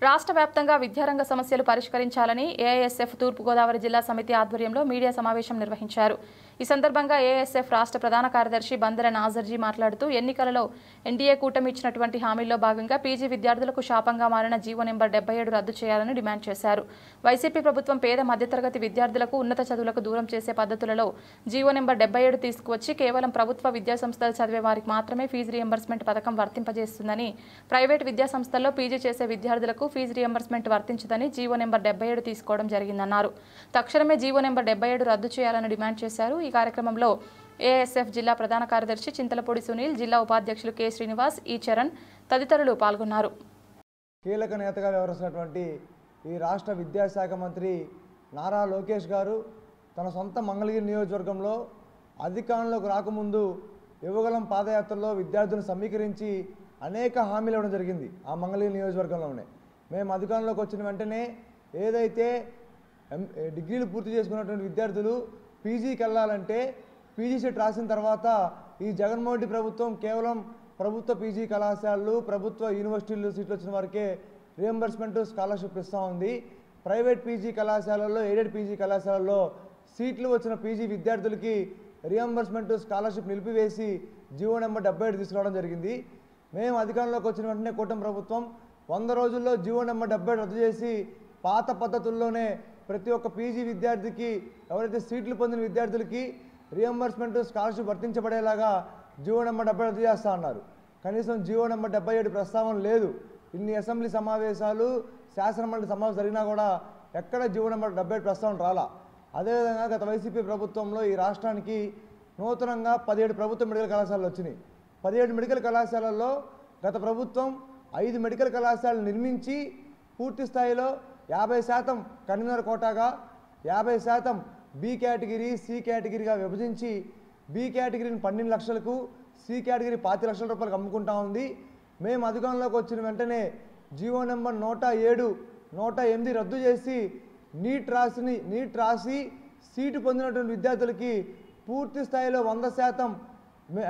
రాష్ట్ర వ్యాప్తంగా విద్యారంగ సమస్యలు పరిష్కరించాలని ఏఐఎస్ఎఫ్ తూర్పు గోదావరి జిల్లా సమితి ఆధ్వర్యంలో మీడియా సమావేశం నిర్వహించారు. ఈ సందర్భంగా ఏఐఎస్ఎఫ్ రాష్ట్ర ప్రధాన కార్యదర్శి బందెర నాజర్జీ మాట్లాడుతూ ఎన్నికలలో ఎన్డీఏ కూటమి ఇచ్చినటువంటి హామీల్లో భాగంగా పీజీ విద్యార్థులకు శాపంగా మారిన జీవో నెంబర్ 77 రద్దు చేయాలని డిమాండ్ చేశారు. వైసీపీ ప్రభుత్వం పేద మధ్యతరగతి విద్యార్థులకు ఉన్నత చదువులకు దూరం చేసే పద్ధతులలో జీవో నెంబర్ 77 తీసుకువచ్చి కేవలం ప్రభుత్వ విద్యాసంస్థలు చదివే వారికి మాత్రమే ఫీజు రియంబర్స్మెంట్ పథకం వర్తింపజేస్తుందని, ప్రైవేట్ విద్యాసంస్థల్లో పీజీ చేసే విద్యార్థులకు ఫీజు రియంబర్స్మెంట్ వర్తించదని జీవో నెంబర్ 77 తీసుకోవడం జరిగిందన్నారు. తక్షణమే జీవో నెంబర్ 77 రద్దు చేయాలని డిమాండ్ చేశారు. ఈ కార్యక్రమంలో ఏఎస్ఎఫ్ జిల్లా ప్రధాన కార్యదర్శి చింతలపూడి సునీల్, జిల్లా ఉపాధ్యక్షులు కె శ్రీనివాస్, ఈ చరణ్ తదితరులు పాల్గొన్నారు. కీలక నేతగా వ్యవహరిస్తున్నటువంటి ఈ రాష్ట్ర విద్యాశాఖ మంత్రి నారా లోకేష్ గారు తన సొంత మంగళగిరి నియోజకవర్గంలో అధికారంలోకి రాకముందు యువగలం పాదయాత్రలో విద్యార్థులను సమీకరించి అనేక హామీలు ఇవ్వడం జరిగింది. ఆ మంగళగిరి నియోజకవర్గంలోనే మేము అధికారంలోకి వచ్చిన వెంటనే ఏదైతే డిగ్రీలు పూర్తి చేసుకున్నటువంటి విద్యార్థులు పీజీకి వెళ్ళాలంటే పీజీ సీట్ రాసిన తర్వాత ఈ జగన్మోహన్ రెడ్డి ప్రభుత్వం కేవలం ప్రభుత్వ పీజీ కళాశాలలు, ప్రభుత్వ యూనివర్సిటీలు సీట్లు వచ్చిన వారికే రియంబర్స్మెంట్ స్కాలర్షిప్ ఇస్తూ ఉంది. ప్రైవేట్ పీజీ కళాశాలల్లో, ఎయిడెడ్ పీజీ కళాశాలల్లో సీట్లు వచ్చిన పీజీ విద్యార్థులకి రియంబర్స్మెంట్ స్కాలర్షిప్ నిలిపివేసి జీవో నెంబర్ 77 తీసుకురావడం జరిగింది. మేము అధికారంలోకి వచ్చిన వెంటనే కూటమి ప్రభుత్వం 100 రోజుల్లో జీవో నెంబర్ 77 రద్దు చేసి పాత పద్ధతుల్లోనే ప్రతి ఒక్క పీజీ విద్యార్థికి, ఎవరైతే సీట్లు పొందిన విద్యార్థులకి రియంబర్స్మెంట్ స్కాలర్షిప్ వర్తించబడేలాగా జీవో నెంబర్ 77 రద్దు చేస్తా అన్నారు. కనీసం జీవో నెంబర్ 77 ప్రస్తావన లేదు. ఇన్ని అసెంబ్లీ సమావేశాలు, శాసనమండలి సమావేశాలు జరిగినా కూడా ఎక్కడ జీవో నెంబర్ 77 ప్రస్తావన రాలా. అదేవిధంగా గత వైసీపీ ప్రభుత్వంలో ఈ రాష్ట్రానికి నూతనంగా 17 ప్రభుత్వ మెడికల్ కళాశాలలు వచ్చినాయి. 17 మెడికల్ కళాశాలల్లో గత ప్రభుత్వం 5 మెడికల్ కళాశాలలు నిర్మించి పూర్తి స్థాయిలో 50% కన్వీనర్ కోటాగా, 50% బి కేటగిరీ, సి కేటగిరీగా విభజించి బి కేటగిరీని 12 లక్షలకు, సి కేటగిరీ 25 లక్షల రూపాయలకు అమ్ముకుంటా ఉంది. మేము అధికారంలోకి వచ్చిన వెంటనే జీవో నెంబర్ 107, 108 రద్దు చేసి నీట్ రాసి సీటు పొందినటువంటి విద్యార్థులకి పూర్తి స్థాయిలో 100%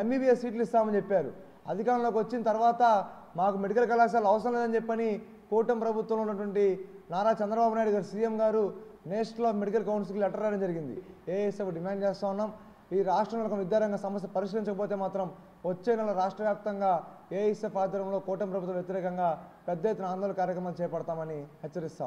ఎంబీబీఎస్ సీట్లు ఇస్తామని చెప్పారు. అధికారంలోకి వచ్చిన తర్వాత మాకు మెడికల్ కళాశాలలు అవసరం లేదని చెప్పని కూటమి ప్రభుత్వంలో ఉన్నటువంటి నారా చంద్రబాబు నాయుడు గారు, సీఎం గారు నేషనల్ మెడికల్ కౌన్సిల్కి లెటర్ రాయడం జరిగింది. ఏఎస్ఎఫ్ డిమాండ్ చేస్తూ ఉన్నాం. ఈ రాష్ట్రంలో విద్యారంగ సమస్య పరిష్కరించకపోతే మాత్రం వచ్చే నెల రాష్ట్ర వ్యాప్తంగా ఏఎస్ఎఫ్ ఆధ్వర్యంలో కూటమి ప్రభుత్వం వ్యతిరేకంగా పెద్ద ఎత్తున ఆందోళన కార్యక్రమాలు చేపడతామని హెచ్చరిస్తాం.